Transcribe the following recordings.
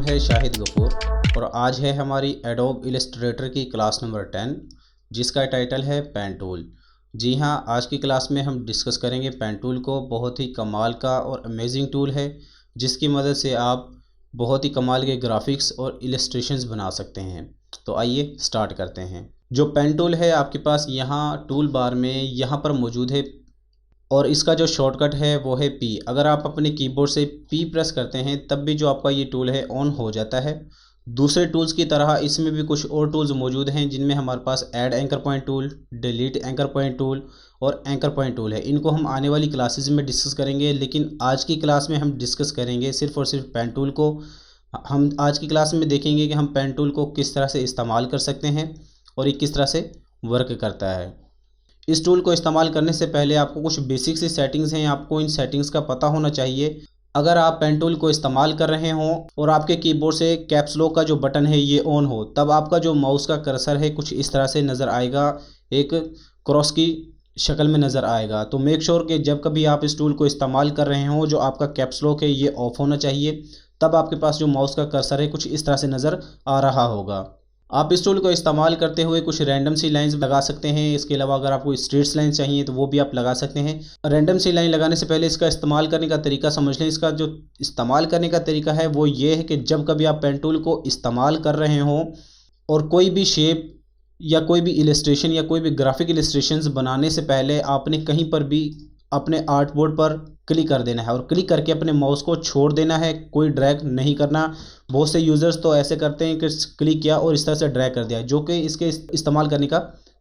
नाम है शाहिद गफूर और आज है हमारी एडोब इलस्ट्रेटर की क्लास नंबर 10 जिसका टाइटल है पेन टूल। जी हाँ, आज की क्लास में हम डिस्कस करेंगे पेन टूल को। बहुत ही कमाल का और अमेजिंग टूल है जिसकी मदद से आप बहुत ही कमाल के ग्राफिक्स और इलस्ट्रेशंस बना सकते हैं। तो आइए स्टार्ट करते हैं। जो पेन टूल है आपके पास यहाँ टूल बार में यहाँ पर मौजूद है और इसका जो शॉर्टकट है वो है पी। अगर आप अपने कीबोर्ड से पी प्रेस करते हैं तब भी जो आपका ये टूल है ऑन हो जाता है। दूसरे टूल्स की तरह इसमें भी कुछ और टूल्स मौजूद हैं जिनमें हमारे पास add anchor point tool, delete anchor point tool और एंकर पॉइंट टूल है। इनको हम आने वाली क्लासेस में डिस्कस करेंगे, लेकिन आज की क्लास में हम डिस्कस करेंगे सिर्फ और सिर्फ पेन टूल को। हम आज की क्लास में देखेंगे कि हम पेन टूल को किस तरह से इस्तेमाल कर सकते हैं और ये किस तरह से वर्क करता है। इस टूल को इस्तेमाल करने से पहले आपको कुछ बेसिक सी सेटिंग्स हैं, आपको इन सेटिंग्स का पता होना चाहिए। अगर आप पेन टूल को इस्तेमाल कर रहे हों और आपके कीबोर्ड से कैप्स लॉक का जो बटन है ये ऑन हो, तब आपका जो माउस का कर्सर है कुछ इस तरह से नज़र आएगा, एक क्रॉस की शक्ल में नज़र आएगा। तो मेक श्योर कि जब कभी आप इस टूल को इस्तेमाल कर रहे हों जो आपका कैप्स लॉक है ये ऑफ होना चाहिए, तब आपके पास जो माउस का कर्सर है कुछ इस तरह से नज़र आ रहा होगा। आप इस टूल को इस्तेमाल करते हुए कुछ रैंडम सी लाइंस लगा सकते हैं। इसके अलावा अगर आपको स्ट्रेट्स लाइन चाहिए तो वो भी आप लगा सकते हैं। रैंडम सी लाइन लगाने से पहले इसका इस्तेमाल करने का तरीका समझ लें। इसका जो इस्तेमाल करने का तरीका है वो ये है कि जब कभी आप पेन टूल को इस्तेमाल कर रहे हों और कोई भी शेप या कोई भी इलस्ट्रेशन या कोई भी ग्राफिक इलस्ट्रेशंस बनाने से पहले आपने कहीं पर भी अपने आर्ट बोर्ड पर क्लिक कर देना है और क्लिक करके अपने माउस को छोड़ देना है, कोई ड्रैग नहीं करना। बहुत से यूज़र्स तो ऐसे करते हैं कि क्लिक किया और इस तरह से ड्रैग कर दिया, जो कि इसके इस्तेमाल करने का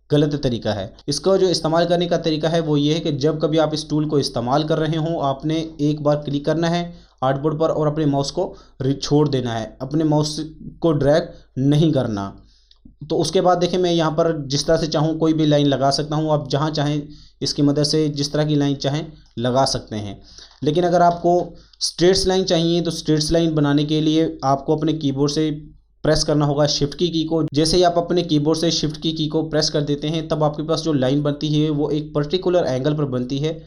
गलत तरीका है। इसका जो इस्तेमाल करने का तरीका है वो ये है कि जब कभी आप इस टूल को इस्तेमाल कर रहे हों आपने एक बार क्लिक करना है आर्ट बोर्ड पर और अपने माउस को छोड़ देना है, अपने माउस को ड्रैग नहीं करना। तो उसके बाद देखिए मैं यहाँ पर जिस तरह से चाहूँ कोई भी लाइन लगा सकता हूँ। आप जहाँ चाहें इसकी मदद से जिस तरह की लाइन चाहें लगा सकते हैं। लेकिन अगर आपको स्ट्रेट्स लाइन चाहिए तो स्ट्रेट्स लाइन बनाने के लिए आपको अपने कीबोर्ड से प्रेस करना होगा शिफ्ट की को। जैसे ही आप अपने कीबोर्ड से शिफ्ट की को प्रेस कर देते हैं तब आपके पास जो लाइन बनती है वो एक पर्टिकुलर एंगल पर बनती है।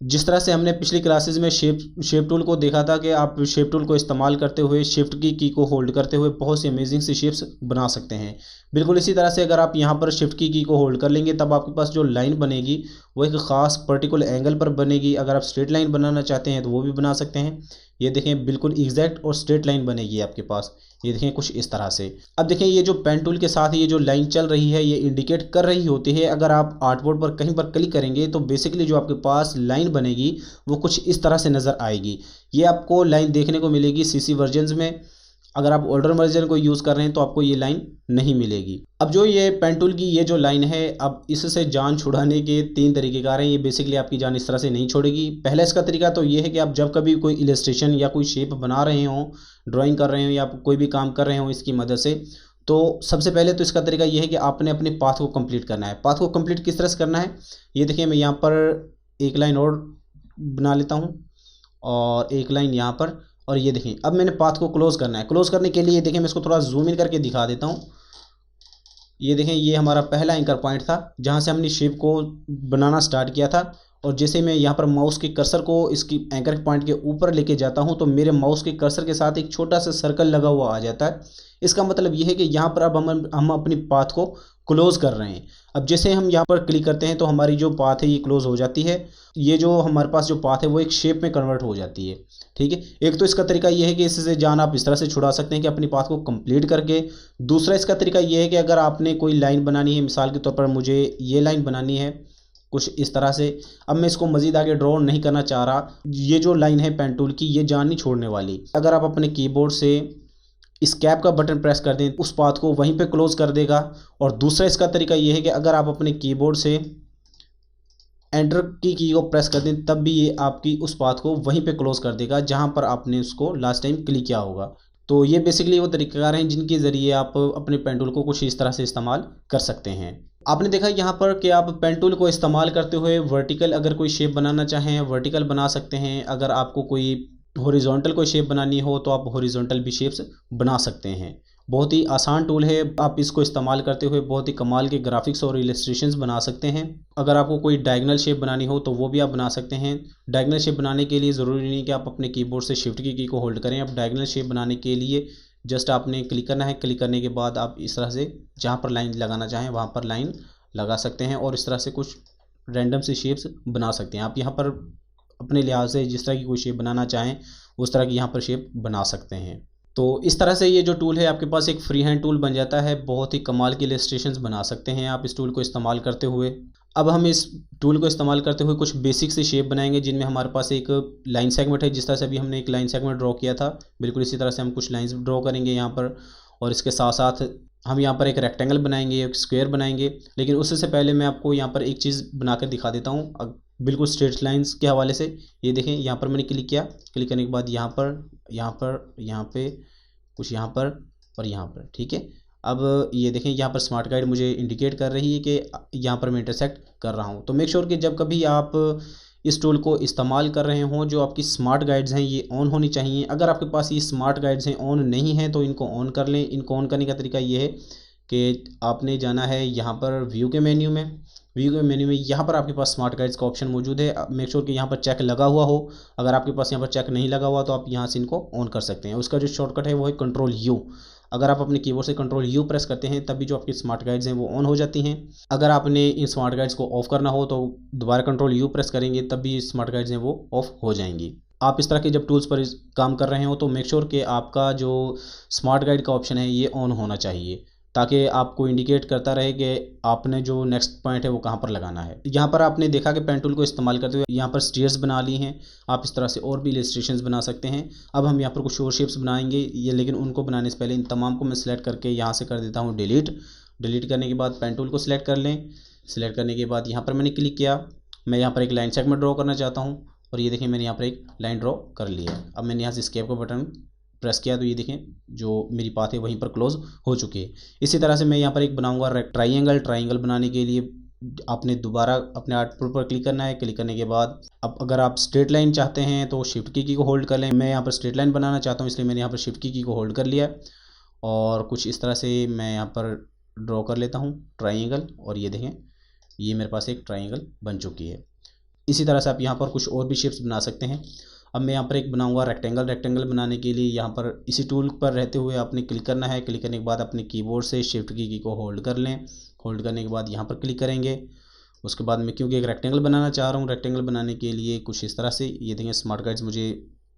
जिस तरह से हमने पिछली क्लासेस में शेप टूल को देखा था कि आप शेप टूल को इस्तेमाल करते हुए शिफ्ट की को होल्ड करते हुए बहुत सी अमेजिंग सी शेप्स बना सकते हैं। बिल्कुल इसी तरह से अगर आप यहाँ पर शिफ्ट की को होल्ड कर लेंगे तब आपके पास जो लाइन बनेगी वो एक ख़ास पर्टिकुलर एंगल पर बनेगी। अगर आप स्ट्रेट लाइन बनाना चाहते हैं तो वो भी बना सकते हैं। ये देखें बिल्कुल एग्जैक्ट और स्ट्रेट लाइन बनेगी आपके पास। ये देखें कुछ इस तरह से। अब देखें ये जो पेन टूल के साथ ये जो लाइन चल रही है ये इंडिकेट कर रही होती है। अगर आप आर्टबोर्ड पर कहीं पर क्लिक करेंगे तो बेसिकली जो आपके पास लाइन बनेगी वो कुछ इस तरह से नज़र आएगी। ये आपको लाइन देखने को मिलेगी सीसी वर्जन्स में। अगर आप ओल्डर वर्जन को यूज़ कर रहे हैं तो आपको ये लाइन नहीं मिलेगी। अब जो ये पेन टूल की ये जो लाइन है, अब इससे जान छुड़ाने के 3 तरीक़ेकार हैं। ये बेसिकली आपकी जान इस तरह से नहीं छोड़ेगी। पहला इसका तरीका तो ये है कि आप जब कभी कोई इलस्ट्रेशन या कोई शेप बना रहे हों, ड्राइंग कर रहे हो या कोई भी काम कर रहे हो इसकी मदद से, तो सबसे पहले तो इसका तरीका ये है कि आपने अपने पाथ को कंप्लीट करना है। पाथ को कंप्लीट किस तरह से करना है ये देखिए, मैं यहाँ पर एक लाइन और बना लेता हूँ और एक लाइन यहाँ पर, और ये देखें अब मैंने पाथ को क्लोज़ करना है। क्लोज़ करने के लिए देखें मैं इसको थोड़ा जूम इन करके दिखा देता हूँ। ये देखें ये हमारा पहला एंकर पॉइंट था जहाँ से हमने शेप को बनाना स्टार्ट किया था, और जैसे मैं यहाँ पर माउस के कर्सर को इसकी एंकर पॉइंट के ऊपर लेके जाता हूँ तो मेरे माउस के कर्सर के साथ एक छोटा सा सर्कल लगा हुआ आ जाता है। इसका मतलब ये है कि यहाँ पर अब हम अपनी पाथ को क्लोज़ कर रहे हैं। अब जैसे हम यहाँ पर क्लिक करते हैं तो हमारी जो पाथ है ये क्लोज़ हो जाती है। ये जो हमारे पास जो पाथ है वो एक शेप में कन्वर्ट हो जाती है। ठीक है, एक तो इसका तरीका ये है कि इससे जान आप इस तरह से छुड़ा सकते हैं कि अपनी पाथ को कंप्लीट करके। दूसरा इसका तरीका ये है कि अगर आपने कोई लाइन बनानी है, मिसाल के तौर पर मुझे ये लाइन बनानी है कुछ इस तरह से। अब मैं इसको मज़ीद आगे ड्रॉ नहीं करना चाह रहा। ये जो लाइन है पेन टूल की ये जान नहीं छोड़ने वाली। अगर आप अपने कीबोर्ड से इस कैप का बटन प्रेस कर दें उस पाथ को वहीं पे क्लोज़ कर देगा। और दूसरा इसका तरीका ये है कि अगर आप अपने कीबोर्ड से एंटर की को प्रेस कर दें तब भी ये आपकी उस पाथ को वहीं पे क्लोज़ कर देगा जहां पर आपने उसको लास्ट टाइम क्लिक किया होगा। तो ये बेसिकली वो तरीक़ेकार हैं जिनके ज़रिए आप अपने पेन टूल को कुछ इस तरह से इस्तेमाल कर सकते हैं। आपने देखा यहाँ पर कि आप पेन टूल को इस्तेमाल करते हुए वर्टिकल अगर कोई शेप बनाना चाहें वर्टिकल बना सकते हैं। अगर आपको कोई हॉरिजॉन्टल कोई शेप बनानी हो तो आप हॉरिजॉन्टल भी शेप्स बना सकते हैं। बहुत ही आसान टूल है। आप इसको इस्तेमाल करते हुए बहुत ही कमाल के ग्राफिक्स और इलस्ट्रेशंस बना सकते हैं। अगर आपको कोई डायगोनल शेप बनानी हो तो वो भी आप बना सकते हैं। डायगोनल शेप बनाने के लिए ज़रूरी नहीं कि आप अपने कीबोर्ड से शिफ्ट की को होल्ड करें। आप डायगोनल शेप बनाने के लिए जस्ट आपने क्लिक करना है। क्लिक करने के बाद आप इस तरह से जहाँ पर लाइन लगाना चाहें वहाँ पर लाइन लगा सकते हैं और इस तरह से कुछ रैंडम से शेप्स बना सकते हैं। आप यहाँ पर अपने लिहाज से जिस तरह की कोई शेप बनाना चाहें उस तरह की यहाँ पर शेप बना सकते हैं। तो इस तरह से ये जो टूल है आपके पास एक फ्री हैंड टूल बन जाता है। बहुत ही कमाल के इलस्ट्रेशंस बना सकते हैं आप इस टूल को इस्तेमाल करते हुए। अब हम इस टूल को इस्तेमाल करते हुए कुछ बेसिक से शेप बनाएंगे जिनमें हमारे पास एक लाइन सेगमेंट है। जिस तरह से अभी हमने एक लाइन सेगमेंट ड्रॉ किया था, बिल्कुल इसी तरह से हम कुछ लाइंस ड्रॉ करेंगे यहाँ पर। और इसके साथ साथ हम यहाँ पर एक रेक्टेंगल बनाएंगे, एक स्क्वायर बनाएंगे। लेकिन उससे पहले मैं आपको यहाँ पर एक चीज़ बना कर दिखा देता हूँ बिल्कुल स्ट्रेट लाइंस के हवाले से। ये देखें, यहाँ पर मैंने क्लिक किया। क्लिक करने के बाद यहाँ पे कुछ यहाँ पर और यहाँ पर, ठीक है। अब ये देखें, यहाँ पर स्मार्ट गाइड मुझे इंडिकेट कर रही है कि यहाँ पर मैं इंटरसेक्ट कर रहा हूँ। तो मेक श्योर कि जब कभी आप इस टूल को इस्तेमाल कर रहे हों, जो आपकी स्मार्ट गाइड्स हैं ये ऑन होनी चाहिए। अगर आपके पास ये स्मार्ट गाइड्स हैं ऑन नहीं हैं तो इनको ऑन कर लें। इनको ऑन करने का तरीका ये है कि आपने जाना है यहाँ पर व्यू के मेन्यू में। यहाँ पर आपके पास स्मार्ट गाइड्स का ऑप्शन मौजूद है। मेक श्योर कि यहाँ पर चेक लगा हुआ हो। अगर आपके पास यहाँ पर चेक नहीं लगा हुआ तो आप यहाँ से इनको ऑन कर सकते हैं। उसका जो शॉर्टकट है वो है कंट्रोल यू। अगर आप अपने कीबोर्ड से कंट्रोल यू प्रेस करते हैं तभी जो आपकी स्मार्ट गाइड्स हैं वो ऑन हो जाती हैं। अगर आपने इन स्मार्ट गाइड्स को ऑफ करना हो तो दोबारा कंट्रोल यू प्रेस करेंगे तब भी स्मार्ट गाइड्स हैं वो ऑफ हो जाएंगी। आप इस तरह के जब टूल्स पर काम कर रहे हो तो मेक श्योर कि आपका जो स्मार्ट गाइड का ऑप्शन है ये ऑन होना चाहिए, ताकि आपको इंडिकेट करता रहे कि आपने जो नेक्स्ट पॉइंट है वो कहाँ पर लगाना है। यहाँ पर आपने देखा कि पेन टूल को इस्तेमाल करते हुए यहाँ पर स्टेयर्स बना ली हैं। आप इस तरह से और भी इलस्ट्रेशंस बना सकते हैं। अब हम यहाँ पर कुछ और शेप्स बनाएंगे ये, लेकिन उनको बनाने से पहले इन तमाम को मैं सिलेक्ट करके यहाँ से कर देता हूँ डिलीट करने के बाद पेन टूल को सिलेक्ट कर लें। सिलेक्ट करने के बाद यहाँ पर मैंने क्लिक किया। मैं यहाँ पर एक लाइन सेगमेंट ड्रॉ करना चाहता हूँ और ये देखें मैंने यहाँ पर एक लाइन ड्रॉ कर लिया। अब मैंने यहाँ से एस्केप का बटन प्रेस किया तो ये देखें जो मेरी पाथ है वहीं पर क्लोज हो चुकी है। इसी तरह से मैं यहाँ पर एक बनाऊंगा ट्राइंगल बनाने के लिए आपने दोबारा अपने आउटपुट पर क्लिक करना है। क्लिक करने के बाद अब अगर आप स्ट्रेट लाइन चाहते हैं तो शिफ्ट की को होल्ड कर लें। मैं यहाँ पर स्ट्रेट लाइन बनाना चाहता हूँ इसलिए मैंने यहाँ पर शिफ्ट की को होल्ड कर लिया और कुछ इस तरह से मैं यहाँ पर ड्रॉ कर लेता हूँ ट्राइंगल। और ये देखें ये मेरे पास एक ट्राइंगल बन चुकी है। इसी तरह से आप यहाँ पर कुछ और भी शेप्स बना सकते हैं। अब मैं यहाँ पर एक बनाऊंगा रेक्टेंगल बनाने के लिए यहाँ पर इसी टूल पर रहते हुए आपने क्लिक करना है। क्लिक करने के बाद अपने कीबोर्ड से शिफ्ट की को होल्ड कर लें। होल्ड करने के बाद यहाँ पर क्लिक करेंगे। उसके बाद मैं क्योंकि एक रेक्टेंगल बनाना चाह रहा हूँ, रेक्टेंगल बनाने के लिए कुछ इस तरह से ये देखें स्मार्ट गाइड्स मुझे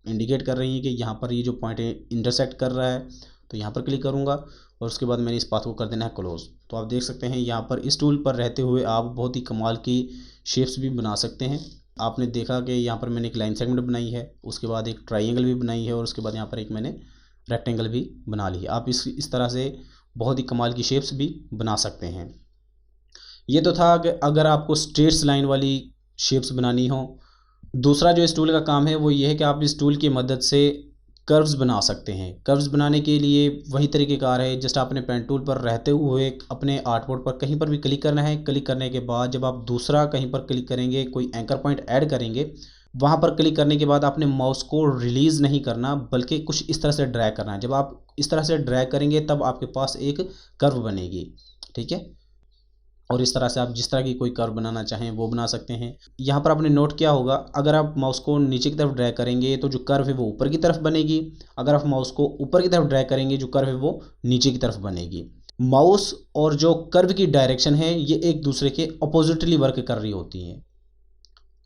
इंडिकेट कर रही हैं कि यहाँ पर ये जो पॉइंट है इंटरसेक्ट कर रहा है। तो यहाँ पर क्लिक करूँगा और उसके बाद मैंने इस पाथ को कर देना है क्लोज। तो आप देख सकते हैं यहाँ पर इस टूल पर रहते हुए आप बहुत ही कमाल की शेप्स भी बना सकते हैं। आपने देखा कि यहाँ पर मैंने एक लाइन सेगमेंट बनाई है, उसके बाद एक ट्राइंगल भी बनाई है और उसके बाद यहाँ पर एक मैंने रेक्टेंगल भी बना ली है। आप इस तरह से बहुत ही कमाल की शेप्स भी बना सकते हैं। ये तो था कि अगर आपको स्ट्रेट लाइन वाली शेप्स बनानी हो। दूसरा जो इस टूल का काम है वो ये है कि आप इस टूल की मदद से कर्व्स बना सकते हैं। कर्व्स बनाने के लिए वही तरीक़ेकार है। जस्ट आपने पेन टूल पर रहते हुए अपने आर्टबोर्ड पर कहीं पर भी क्लिक करना है। क्लिक करने के बाद जब आप दूसरा कहीं पर क्लिक करेंगे, कोई एंकर पॉइंट ऐड करेंगे, वहाँ पर क्लिक करने के बाद आपने माउस को रिलीज़ नहीं करना बल्कि कुछ इस तरह से ड्रैग करना है। जब आप इस तरह से ड्रैग करेंगे तब आपके पास एक कर्व बनेगी, ठीक है। और इस तरह से आप जिस तरह की कोई कर्व बनाना चाहें वो बना सकते हैं। यहाँ पर आपने नोट किया होगा अगर आप माउस को नीचे की तरफ ड्रैग करेंगे तो जो कर्व है वो ऊपर की तरफ बनेगी। अगर आप माउस को ऊपर की तरफ ड्रैग करेंगे जो कर्व है वो नीचे की तरफ बनेगी। माउस और जो कर्व की डायरेक्शन है ये एक दूसरे के अपोजिटली वर्क कर रही होती हैं।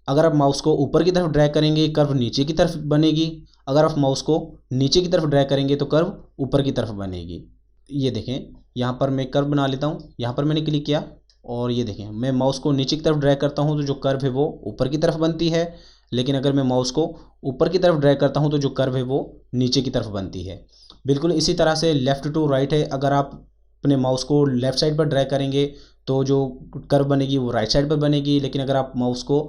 अगर आप माउस को ऊपर की तरफ ड्रैग करेंगे कर्व नीचे की तरफ बनेगी। अगर आप माउस को नीचे की तरफ ड्रैग करेंगे तो कर्व ऊपर की तरफ बनेगी। ये देखें यहाँ पर मैं कर्व बना लेता हूँ। यहाँ पर मैंने क्लिक किया और ये देखें मैं माउस को नीचे की तरफ ड्रैग करता हूँ तो जो कर्व है वो ऊपर की तरफ बनती है। लेकिन अगर मैं माउस को ऊपर की तरफ ड्रैग करता हूँ तो जो कर्व है वो नीचे की तरफ बनती है। बिल्कुल इसी तरह से लेफ़्ट टू राइट है। अगर आप अपने माउस को लेफ़्ट साइड पर ड्रैग करेंगे तो जो कर्व बनेगी वो राइट साइड पर बनेगी। लेकिन अगर आप माउस को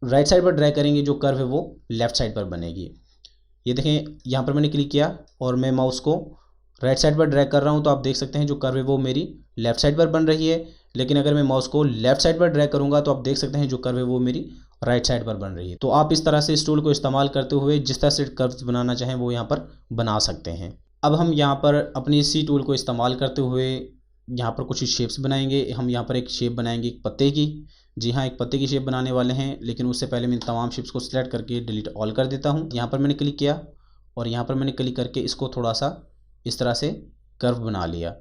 राइट साइड पर ड्रैग करेंगे जो कर्व है वो लेफ़्ट साइड पर बनेगी। ये देखें यहाँ पर मैंने क्लिक किया और मैं माउस को राइट साइड पर ड्रैग कर रहा हूँ तो आप देख सकते हैं जो कर्व है वो मेरी लेफ़्ट साइड पर बन रही है। लेकिन अगर मैं माउस को लेफ़्ट साइड पर ड्रैग करूँगा तो आप देख सकते हैं जो कर्व है वो मेरी राइट साइड पर बन रही है। तो आप इस तरह से इस टूल को इस्तेमाल करते हुए जिस तरह से कर्व्स बनाना चाहें वो यहाँ पर बना सकते हैं। अब हम यहाँ पर अपनी इसी टूल को इस्तेमाल करते हुए यहाँ पर कुछ शेप्स बनाएंगे। हम यहाँ पर एक शेप बनाएंगे एक पत्ते की। जी हाँ, एक पत्ते की शेप बनाने वाले हैं। लेकिन उससे पहले मैं तमाम शेप्स को सिलेक्ट करके डिलीट ऑल कर देता हूँ। यहाँ पर मैंने क्लिक किया और यहाँ पर मैंने क्लिक करके इसको थोड़ा सा इस तरह से कर्व बना लिया।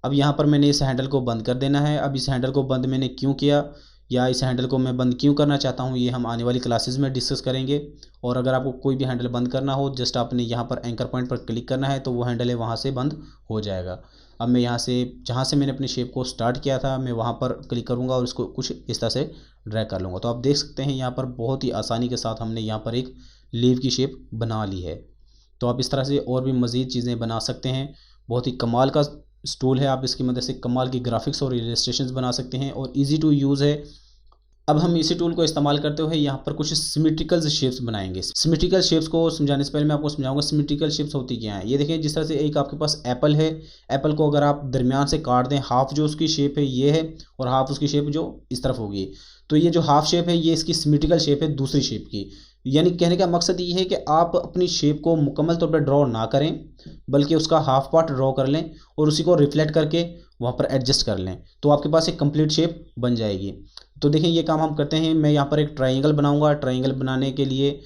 अब यहाँ पर मैंने इस हैंडल को बंद कर देना है। अब इस हैंडल को बंद मैंने क्यों किया या इस हैंडल को मैं बंद क्यों करना चाहता हूँ, ये हम आने वाली क्लासेस में डिस्कस करेंगे। और अगर आपको कोई भी हैंडल बंद करना हो, जस्ट आपने यहाँ पर एंकर पॉइंट पर क्लिक करना है तो वो हैंडल है वहाँ से बंद हो जाएगा। अब मैं यहाँ से जहाँ से मैंने अपनी शेप को स्टार्ट किया था मैं वहाँ पर क्लिक करूँगा और इसको कुछ इस तरह से ड्रैग कर लूँगा। तो आप देख सकते हैं यहाँ पर बहुत ही आसानी के साथ हमने यहाँ पर एक लीव की शेप बना ली है। तो आप इस तरह से और भी मज़ीद चीज़ें बना सकते हैं। बहुत ही कमाल का टूल है, आप इसकी मदद से कमाल की ग्राफिक्स और इलस्ट्रेशंस बना सकते हैं और इजी टू यूज़ है। अब हम इसी टूल को इस्तेमाल करते हुए यहाँ पर कुछ सिमेट्रिकल शेप्स बनाएंगे। सिमेट्रिकल शेप्स को समझाने से पहले मैं आपको समझाऊंगा सिमेट्रिकल शेप्स होती क्या है। ये देखें, जिस तरह से एक आपके पास एप्पल है, एप्पल को अगर आप दरमियान से काट दें, हाफ जो उसकी शेप है ये है और हाफ उसकी शेप जो इस तरफ होगी, तो ये जो हाफ शेप है ये इसकी सिमेट्रिकल शेप है दूसरी शेप की। यानी कहने का मकसद ये है कि आप अपनी शेप को मुकम्मल तौर पर ड्रॉ ना करें बल्कि उसका हाफ पार्ट ड्रॉ कर लें और उसी को रिफ्लेक्ट करके वहाँ पर एडजस्ट कर लें, तो आपके पास एक कंप्लीट शेप बन जाएगी। तो देखें ये काम हम करते हैं। मैं यहाँ पर एक ट्रायंगल बनाऊंगा। ट्रायंगल बनाने के लिए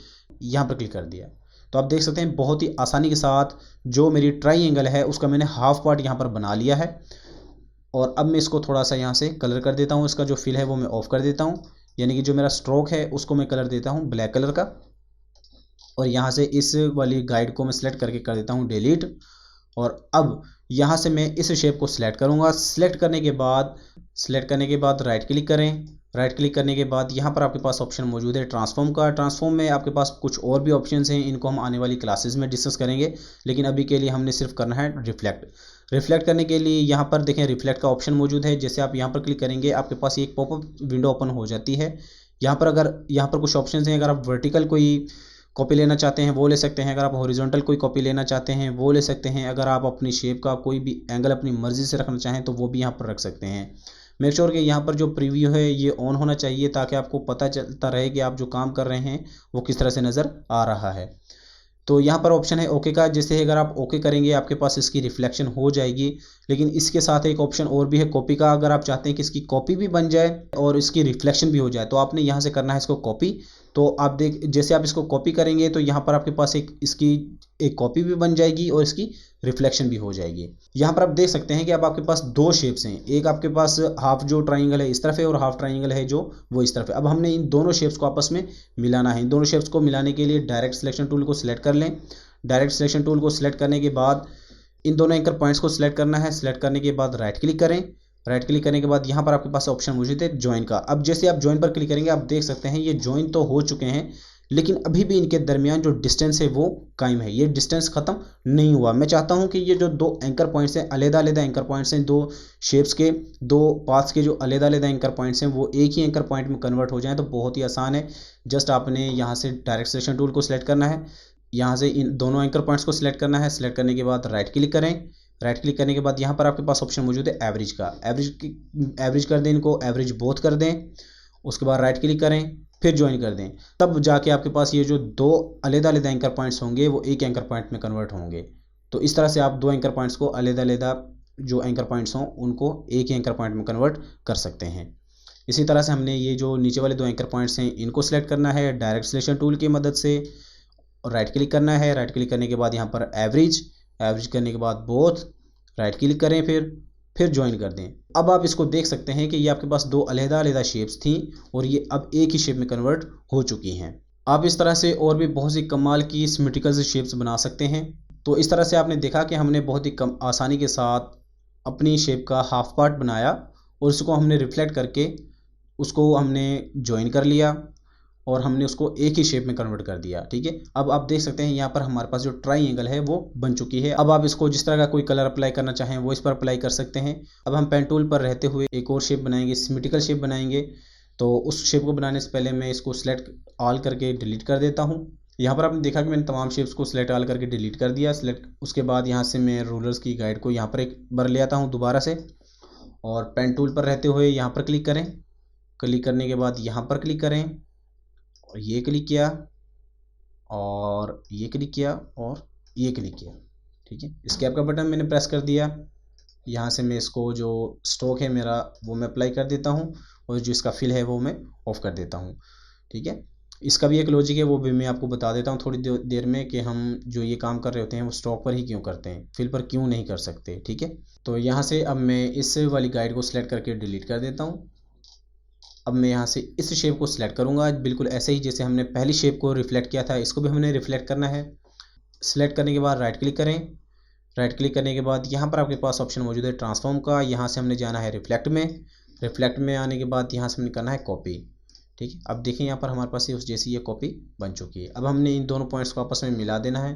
यहाँ पर क्लिक कर दिया तो आप देख सकते हैं बहुत ही आसानी के साथ जो मेरी ट्रायंगल है उसका मैंने हाफ पार्ट यहाँ पर बना लिया है। और अब मैं इसको थोड़ा सा यहाँ से कलर कर देता हूँ। इसका जो फिल है वो मैं ऑफ कर देता हूँ, यानी कि जो मेरा स्ट्रोक है उसको मैं कलर देता हूँ ब्लैक कलर का। और यहाँ से इस वाली गाइड को मैं सिलेक्ट करके कर देता हूँ डिलीट। और अब यहाँ से मैं इस शेप को सिलेक्ट करूँगा। सिलेक्ट करने के बाद राइट क्लिक करें। राइट क्लिक करने के बाद यहाँ पर आपके पास ऑप्शन मौजूद है ट्रांसफॉर्म का। ट्रांसफॉर्म में आपके पास कुछ और भी ऑप्शंस हैं, इनको हम आने वाली क्लासेस में डिस्कस करेंगे, लेकिन अभी के लिए हमने सिर्फ करना है रिफ्लेक्ट। रिफ्लेक्ट करने के लिए यहाँ पर देखें रिफ्लेक्ट का ऑप्शन मौजूद है। जैसे आप यहाँ पर क्लिक करेंगे आपके पास एक पॉपअप विंडो ओपन हो जाती है। यहाँ पर कुछ ऑप्शंस हैं। अगर आप वर्टिकल कोई कॉपी लेना चाहते हैं वो ले सकते हैं, अगर आप हॉरिजॉन्टल कोई कॉपी लेना चाहते हैं वो ले सकते हैं, अगर आप अपनी शेप का कोई भी एंगल अपनी मर्ज़ी से रखना चाहें तो वो भी यहाँ पर रख सकते हैं। मेक श्योर कि यहाँ पर जो प्रीव्यू है ये ऑन होना चाहिए ताकि आपको पता चलता रहे कि आप जो काम कर रहे हैं वो किस तरह से नज़र आ रहा है। तो यहाँ पर ऑप्शन है ओके का। जैसे अगर आप ओके करेंगे आपके पास इसकी रिफ्लेक्शन हो जाएगी, लेकिन इसके साथ एक ऑप्शन और भी है कॉपी का। अगर आप चाहते हैं कि इसकी कॉपी भी बन जाए और इसकी रिफ्लेक्शन भी हो जाए तो आपने यहाँ से करना है इसको कॉपी। तो आप जैसे आप इसको कॉपी करेंगे तो यहाँ पर आपके पास इसकी एक कॉपी भी बन जाएगी और इसकी रिफ्लेक्शन भी हो जाएगी। यहाँ पर आप देख सकते हैं कि अब आपके पास दो शेप्स हैं, एक आपके पास हाफ जो ट्राइंगल है इस तरफ है और हाफ ट्राइंगल है जो वो इस तरफ है। अब हमने इन दोनों शेप्स को आपस में मिलाना है। इन दोनों शेप्स को मिलाने के लिए डायरेक्ट सिलेक्शन टूल को सिलेक्ट कर लें। डायरेक्ट सिलेक्शन टूल को सिलेक्ट करने के बाद इन दोनों एंकर पॉइंट्स को सिलेक्ट करना है। सिलेक्ट करने के बाद राइट क्लिक करें। राइट क्लिक करने के बाद यहाँ पर आपके पास ऑप्शन मौजूद है ज्वाइन का। अब जैसे आप ज्वाइन पर क्लिक करेंगे आप देख सकते हैं ये ज्वाइन तो हो चुके हैं, लेकिन अभी भी इनके दरमियान जो डिस्टेंस है वो कायम है, ये डिस्टेंस ख़त्म नहीं हुआ। मैं चाहता हूँ कि ये जो दो एंकर पॉइंट्स हैं अलग-अलग एंकर पॉइंट्स हैं, दो शेप्स के दो पाथ्स के जो अलग-अलग एंकर पॉइंट्स हैं वो एक ही एंकर पॉइंट में कन्वर्ट हो जाएं। तो बहुत ही आसान है, जस्ट आपने यहाँ से डायरेक्ट सिलेक्शन टूल को सिलेक्ट करना है, यहाँ से इन दोनों एंकर पॉइंट्स को सिलेक्ट करना है। सिलेक्ट करने के बाद राइट क्लिक करें। राइट क्लिक करने के बाद यहाँ पर आपके पास ऑप्शन मौजूद है एवरेज का। एवरेज कर दें, इनको एवरेज बोथ कर दें। उसके बाद राइट क्लिक करें, फिर ज्वाइन कर दें, तब जाके आपके पास ये जो दो अलग-अलग एंकर पॉइंट्स होंगे वो एक एंकर पॉइंट में कन्वर्ट होंगे। तो इस तरह से आप दो एंकर पॉइंट्स को अलग-अलग जो एंकर पॉइंट्स हों उनको एक ही एंकर पॉइंट में कन्वर्ट कर सकते हैं। इसी तरह से हमने ये जो नीचे वाले दो एंकर पॉइंट्स हैं इनको सिलेक्ट करना है डायरेक्ट सिलेक्शन टूल की मदद से और राइट क्लिक करना है। राइट क्लिक करने के बाद यहाँ पर एवरेज करने के बाद बोथ राइट क्लिक करें, फिर ज्वाइन कर दें। अब आप इसको देख सकते हैं कि ये आपके पास दो अलग-अलग शेप्स थी और ये अब एक ही शेप में कन्वर्ट हो चुकी हैं। आप इस तरह से और भी बहुत सी कमाल की सिमेट्रिकल शेप्स बना सकते हैं। तो इस तरह से आपने देखा कि हमने बहुत ही कम आसानी के साथ अपनी शेप का हाफ पार्ट बनाया और उसको हमने रिफ्लेक्ट करके उसको हमने ज्वाइन कर लिया और हमने उसको एक ही शेप में कन्वर्ट कर दिया। ठीक है, अब आप देख सकते हैं यहाँ पर हमारे पास जो ट्राइंगल है वो बन चुकी है। अब आप इसको जिस तरह का कोई कलर अप्लाई करना चाहें वो इस पर अप्लाई कर सकते हैं। अब हम पेन टूल पर रहते हुए एक और शेप बनाएंगे, सिमेट्रिकल शेप बनाएंगे। तो उस शेप को बनाने से पहले मैं इसको सिलेक्ट ऑल करके डिलीट कर देता हूँ। यहाँ पर आपने देखा कि मैंने तमाम शेप्स को सिलेक्ट ऑल करके डिलीट कर दिया। उसके बाद यहाँ से मैं रूलर्स की गाइड को यहाँ पर एक बार ले आता हूँ दोबारा से और पेन टूल पर रहते हुए यहाँ पर क्लिक करें। क्लिक करने के बाद यहाँ पर क्लिक करें और ये क्लिक किया और ये क्लिक किया और ये क्लिक किया। ठीक है, एस्केप का बटन मैंने प्रेस कर दिया। यहाँ से मैं इसको जो स्ट्रोक है मेरा वो मैं अप्लाई कर देता हूँ और जो इसका फिल है वो मैं ऑफ कर देता हूँ। ठीक है, इसका भी एक लॉजिक है, वो भी मैं आपको बता देता हूँ थोड़ी देर में कि हम जो ये काम कर रहे होते हैं वो स्टॉक पर ही क्यों करते हैं, फिल पर क्यों नहीं कर सकते। ठीक है, तो यहाँ से अब मैं इस वाली गाइड को सिलेक्ट करके डिलीट कर देता हूँ। अब मैं यहाँ से इस शेप को सिलेक्ट करूँगा, बिल्कुल ऐसे ही जैसे हमने पहली शेप को रिफ्लेक्ट किया था, इसको भी हमने रिफ्लेक्ट करना है। सिलेक्ट करने के बाद राइट क्लिक करें। राइट क्लिक करने के बाद यहाँ पर आपके पास ऑप्शन मौजूद है ट्रांसफॉर्म का, यहाँ से हमने जाना है रिफ्लेक्ट में। रिफ्लेक्ट में आने के बाद यहाँ से हमने करना है कॉपी। ठीक है, अब देखिए यहाँ पर हमारे पास उस जैसी ये कॉपी बन चुकी है। अब हमने इन दोनों पॉइंट्स को आपस में मिला देना है।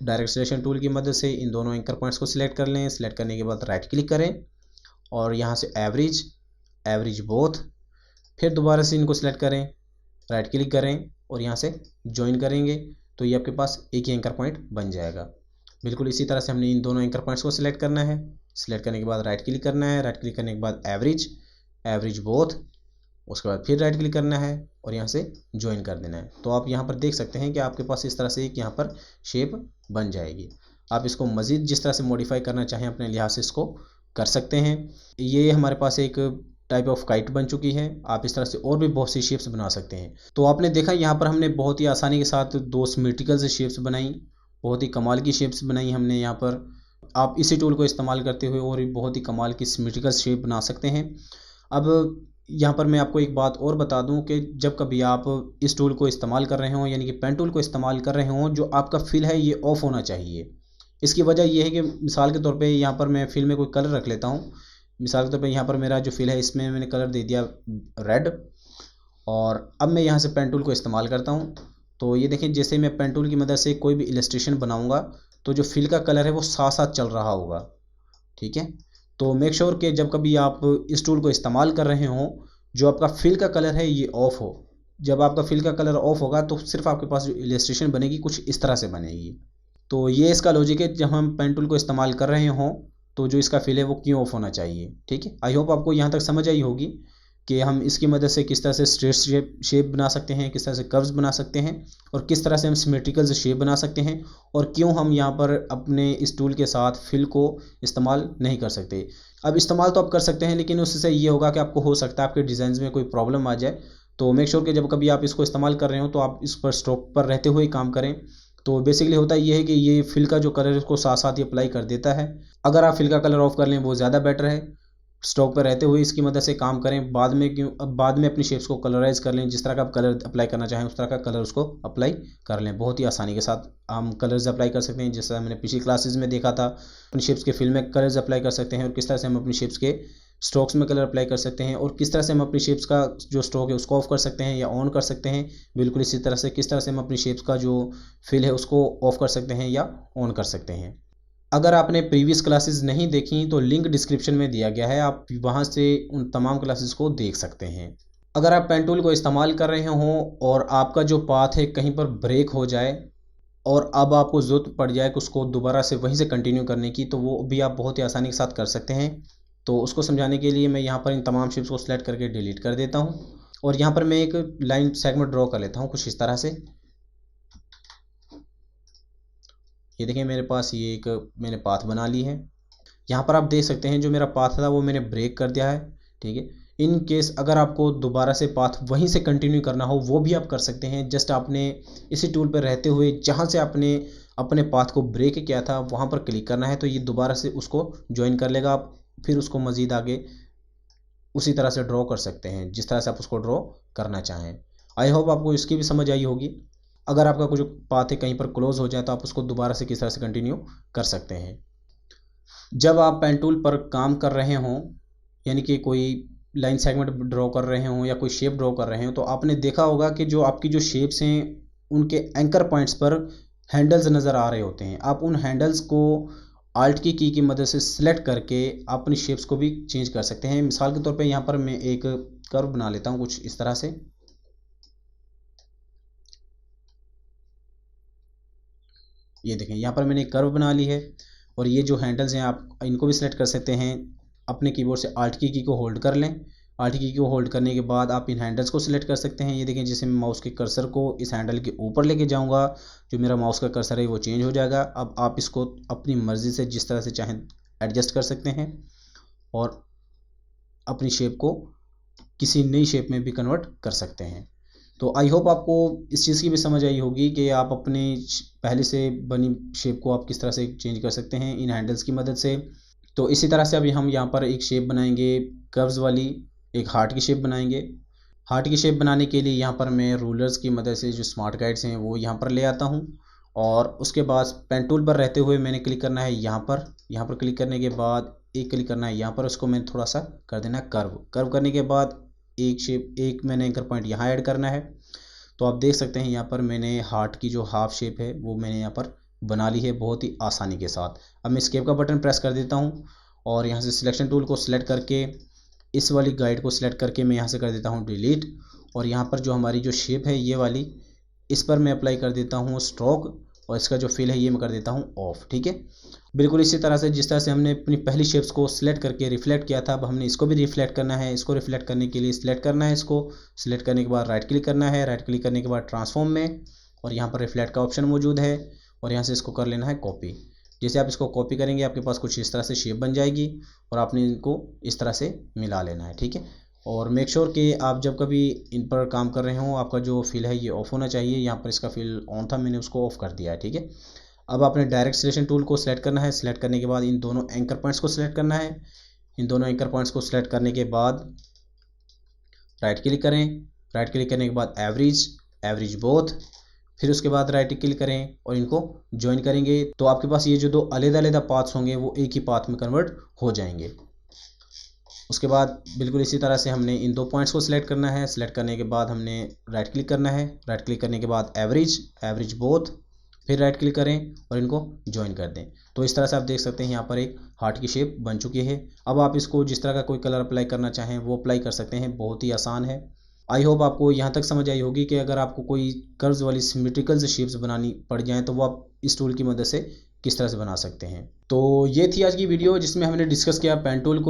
डायरेक्ट सिलेक्शन टूल की मदद से इन दोनों एंकर पॉइंट्स को सिलेक्ट कर लें। सिलेक्ट करने के बाद राइट क्लिक करें और यहाँ से एवरेज बोथ, फिर दोबारा से इनको सिलेक्ट करें, राइट क्लिक करें और यहाँ से ज्वाइन करेंगे तो ये आपके पास एक ही एंकर पॉइंट बन जाएगा। बिल्कुल इसी तरह से हमने इन दोनों एंकर पॉइंट्स को सिलेक्ट करना है। सिलेक्ट करने के बाद राइट क्लिक करना है। राइट क्लिक करने के बाद एवरेज बोथ, उसके बाद फिर राइट क्लिक करना है और यहाँ से ज्वाइन कर देना है। तो आप यहाँ पर देख सकते हैं कि आपके पास इस तरह से एक यहाँ पर शेप बन जाएगी। आप इसको मज़ीद जिस तरह से मॉडिफाई करना चाहें अपने लिहाज से इसको कर सकते हैं। ये हमारे पास एक टाइप ऑफ काइट बन चुकी है। आप इस तरह से और भी बहुत सी शेप्स बना सकते हैं। तो आपने देखा यहाँ पर हमने बहुत ही आसानी के साथ दो सिमेट्रिकल से शेप्स बनाई, बहुत ही कमाल की शेप्स बनाई हमने यहाँ पर। आप इसी टूल को इस्तेमाल करते हुए और भी बहुत ही कमाल की सिमेट्रिकल शेप बना सकते हैं। अब यहाँ पर मैं आपको एक बात और बता दूं कि जब कभी आप इस टूल को इस्तेमाल कर रहे हों, यानी कि पेन टूल को इस्तेमाल कर रहे हों, जो आपका फिल है ये ऑफ होना चाहिए। इसकी वजह यह है कि मिसाल के तौर पे यहाँ पर मैं फिल में कोई कलर रख लेता हूँ। मिसाल के तौर पे यहाँ पर मेरा जो फिल है इसमें मैंने कलर दे दिया रेड, और अब मैं यहाँ से पेन टूल को इस्तेमाल करता हूँ। तो ये देखें, जैसे मैं पेन टूल की मदद से कोई भी इलस्ट्रेशन बनाऊँगा तो जो फिल का कलर है वो साथ साथ चल रहा होगा। ठीक है, तो मेक श्योर कि जब कभी आप इस टूल को इस्तेमाल कर रहे हों, जो आपका फिल का कलर है ये ऑफ हो। जब आपका फिल का कलर ऑफ होगा तो सिर्फ आपके पास जो इलस्ट्रेशन बनेगी कुछ इस तरह से बनेगी। तो ये इसका लॉजिक है, जब हम पेन टूल को इस्तेमाल कर रहे हों तो जो इसका फिल है वो क्यों ऑफ होना चाहिए। ठीक है, आई होप आपको यहाँ तक समझ आई होगी कि हम इसकी मदद से किस तरह से स्ट्रेट शेप बना सकते हैं, किस तरह से कर्व्स बना सकते हैं, और किस तरह से हम सिमेट्रिकल शेप बना सकते हैं, और क्यों हम यहाँ पर अपने इस टूल के साथ फिल को इस्तेमाल नहीं कर सकते। अब इस्तेमाल तो आप कर सकते हैं, लेकिन उससे ये होगा कि आपको हो सकता है आपके डिज़ाइन में कोई प्रॉब्लम आ जाए। तो मेक श्योर कि जब कभी आप इसको इस्तेमाल कर रहे हो तो आप इस पर स्ट्रोक पर रहते हुए काम करें। तो बेसिकली होता ये है कि ये फिल का जो कलर है उसको साथ साथ ही अप्लाई कर देता है। अगर आप फिल का कलर ऑफ कर लें वो ज़्यादा बेटर है। स्टॉक पर रहते हुए इसकी मदद से काम करें, बाद में अपनी शेप्स को कलराइज कर लें। जिस तरह का आप कलर अप्लाई करना चाहें उस तरह का कलर उसको अप्लाई कर लें। बहुत ही आसानी के साथ हम कलर्स अप्लाई कर सकते हैं, जैसा मैंने पिछली क्लासेस में देखा था। अपनी शेप्स के फिल में कलर्स अप्लाई कर सकते हैं, और किस तरह से हम अपनी शेप्स के स्ट्रोक्स में कलर अप्लाई कर सकते हैं, और किस तरह से हम अपनी शेप्स का जो स्ट्रोक है उसको ऑफ कर सकते हैं या ऑन कर सकते हैं। बिल्कुल इसी तरह से किस तरह से हम अपनी शेप्स का जो फिल है उसको ऑफ कर सकते हैं या ऑन कर सकते हैं। अगर आपने प्रीवियस क्लासेस नहीं देखी तो लिंक डिस्क्रिप्शन में दिया गया है, आप वहां से उन तमाम क्लासेस को देख सकते हैं। अगर आप पेन टूल को इस्तेमाल कर रहे हों और आपका जो पाथ है कहीं पर ब्रेक हो जाए और अब आपको ज़रूरत पड़ जाए कि उसको दोबारा से वहीं से कंटिन्यू करने की, तो वो भी आप बहुत ही आसानी के साथ कर सकते हैं। तो उसको समझाने के लिए मैं यहाँ पर इन तमाम शेप्स को सिलेक्ट करके डिलीट कर देता हूँ, और यहाँ पर मैं एक लाइन सेगमेंट ड्रॉ कर लेता हूँ कुछ इस तरह से। ये देखिए मेरे पास ये एक मैंने पाथ बना ली है। यहाँ पर आप देख सकते हैं जो मेरा पाथ था वो मैंने ब्रेक कर दिया है। ठीक है, इन केस अगर आपको दोबारा से पाथ वहीं से कंटिन्यू करना हो वो भी आप कर सकते हैं। जस्ट आपने इसी टूल पर रहते हुए जहाँ से आपने अपने पाथ को ब्रेक किया था वहाँ पर क्लिक करना है, तो ये दोबारा से उसको ज्वाइन कर लेगा। आप फिर उसको मज़ीद आगे उसी तरह से ड्रॉ कर सकते हैं जिस तरह से आप उसको ड्रॉ करना चाहें। आई होप आपको इसकी भी समझ आई होगी। अगर आपका कुछ पाथ है कहीं पर क्लोज हो जाए तो आप उसको दोबारा से किस तरह से कंटिन्यू कर सकते हैं। जब आप पेन टूल पर काम कर रहे हों, यानी कि कोई लाइन सेगमेंट ड्रॉ कर रहे हों या कोई शेप ड्रॉ कर रहे हों, तो आपने देखा होगा कि जो आपकी जो शेप्स हैं उनके एंकर पॉइंट्स पर हैंडल्स नज़र आ रहे होते हैं। आप उन हैंडल्स को आल्ट की मदद से सिलेक्ट करके अपनी शेप्स को भी चेंज कर सकते हैं। मिसाल के तौर पे यहाँ पर मैं एक कर्व बना लेता हूँ कुछ इस तरह से। ये देखें यहाँ पर मैंने एक कर्व बना ली है, और ये जो हैंडल्स हैं आप इनको भी सिलेक्ट कर सकते हैं। अपने कीबोर्ड से आल्ट की को होल्ड कर लें। आल्ट की को होल्ड करने के बाद आप इन हैंडल्स को सिलेक्ट कर सकते हैं। ये देखें जैसे मैं माउस के कर्सर को इस हैंडल के ऊपर लेके जाऊंगा, जो मेरा माउस का कर्सर है वो चेंज हो जाएगा। अब आप इसको अपनी मर्ज़ी से जिस तरह से चाहें एडजस्ट कर सकते हैं, और अपनी शेप को किसी नई शेप में भी कन्वर्ट कर सकते हैं। तो आई होप आपको इस चीज़ की भी समझ आई होगी कि आप अपने पहले से बनी शेप को आप किस तरह से चेंज कर सकते हैं इन हैंडल्स की मदद से। तो इसी तरह से अभी हम यहाँ पर एक शेप बनाएंगे कर्व्स वाली, एक हार्ट की शेप बनाएंगे। हार्ट की शेप बनाने के लिए यहाँ पर मैं रूलर्स की मदद से जो स्मार्ट गाइड्स हैं वो यहाँ पर ले आता हूँ, और उसके बाद पेन टूल पर रहते हुए मैंने क्लिक करना है यहाँ पर क्लिक करने के बाद एक क्लिक करना है यहाँ पर, उसको मैंने थोड़ा सा कर देना है कर्व करने के बाद एक शेप, एक मैंने एंकर पॉइंट यहाँ ऐड करना है। तो आप देख सकते हैं यहाँ पर मैंने हार्ट की जो हाफ शेप है वो मैंने यहाँ पर बना ली है बहुत ही आसानी के साथ। अब मैं एस्केप का बटन प्रेस कर देता हूँ और यहाँ से सिलेक्शन टूल को सिलेक्ट करके इस वाली गाइड को सिलेक्ट करके मैं यहाँ से कर देता हूँ डिलीट, और यहाँ पर जो हमारी जो शेप है ये वाली, इस पर मैं अप्लाई कर देता हूँ स्ट्रोक, और इसका जो फिल है ये मैं कर देता हूँ ऑफ। ठीक है, बिल्कुल इसी तरह से जिस तरह से हमने अपनी पहली शेप्स को सिलेक्ट करके रिफ्लेक्ट किया था, अब हमने इसको भी रिफ्लेक्ट करना है। इसको रिफ्लेक्ट करने के लिए सिलेक्ट करना है, इसको सिलेक्ट करने के बाद राइट क्लिक करना है, राइट क्लिक करने के बाद ट्रांसफॉर्म में, और यहाँ पर रिफ्लेक्ट का ऑप्शन मौजूद है, और यहाँ से इसको कर लेना है कॉपी। जैसे आप इसको कॉपी करेंगे आपके पास कुछ इस तरह से शेप बन जाएगी, और आपने इनको इस तरह से मिला लेना है। ठीक है, और मेक श्योर कि आप जब कभी इन पर काम कर रहे हो आपका जो फिल है ये ऑफ होना चाहिए। यहाँ पर इसका फिल ऑन था, मैंने उसको ऑफ कर दिया है। ठीक है, अब आपने डायरेक्ट सिलेक्शन टूल को सिलेक्ट करना है। सिलेक्ट करने के बाद इन दोनों एंकर पॉइंट्स को सिलेक्ट करना है। इन दोनों एंकर पॉइंट्स को सिलेक्ट करने के बाद राइट क्लिक करें। राइट क्लिक करने के बाद एवरेज बोथ, फिर उसके बाद राइट क्लिक करें और इनको ज्वाइन करेंगे। तो आपके पास ये जो दो अलग-अलग पाथ्स होंगे वो एक ही पाथ में कन्वर्ट हो जाएंगे। उसके बाद बिल्कुल इसी तरह से हमने इन दो पॉइंट्स को सिलेक्ट करना है। सिलेक्ट करने के बाद हमने राइट क्लिक करना है। राइट क्लिक करने के बाद एवरेज बोथ, फिर राइट क्लिक करें और इनको ज्वाइन कर दें। तो इस तरह से आप देख सकते हैं यहाँ पर एक हार्ट की शेप बन चुकी है। अब आप इसको जिस तरह का कोई कलर अप्लाई करना चाहें वो अप्लाई कर सकते हैं, बहुत ही आसान है। आई होप आपको यहाँ तक समझ आई होगी कि अगर आपको कोई कर्व्स वाली सिमेट्रिकल शेप्स बनानी पड़ जाएँ तो वो आप इस टूल की मदद से किस तरह से बना सकते हैं। तो ये थी आज की वीडियो जिसमें हमने डिस्कस किया पेन टूल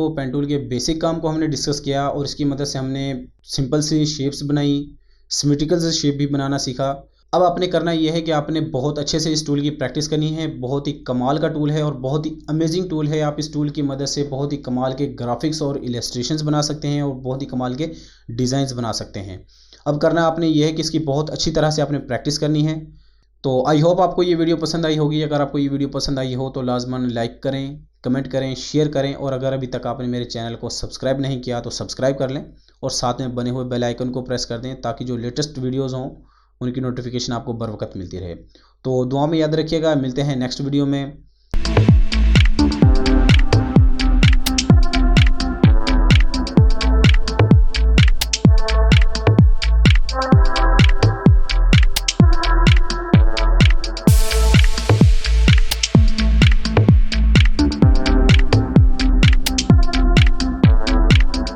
के बेसिक काम को हमने डिस्कस किया, और इसकी मदद से हमने सिंपल सी शेप्स बनाई, सिमेट्रिकल से शेप भी बनाना सीखा। अब आपने करना यह है कि आपने बहुत अच्छे से इस टूल की प्रैक्टिस करनी है। बहुत ही कमाल का टूल है और बहुत ही अमेजिंग टूल है। आप इस टूल की मदद से बहुत ही कमाल के ग्राफिक्स और इलस्ट्रेशंस बना सकते हैं और बहुत ही कमाल के डिज़ाइंस बना सकते हैं। अब करना आपने यह है कि इसकी बहुत अच्छी तरह से आपने प्रैक्टिस करनी है। तो आई होप आपको ये वीडियो पसंद आई होगी। अगर आपको ये वीडियो पसंद आई हो तो लाजमन लाइक करें, कमेंट करें, शेयर करें, और अगर अभी तक आपने मेरे चैनल को सब्सक्राइब नहीं किया तो सब्सक्राइब कर लें और साथ में बने हुए बेल आइकन को प्रेस कर दें ताकि जो लेटेस्ट वीडियोज़ हों उनकी नोटिफिकेशन आपको बर वक्त मिलती रहे। तो दुआ में याद रखिएगा, मिलते हैं नेक्स्ट वीडियो में।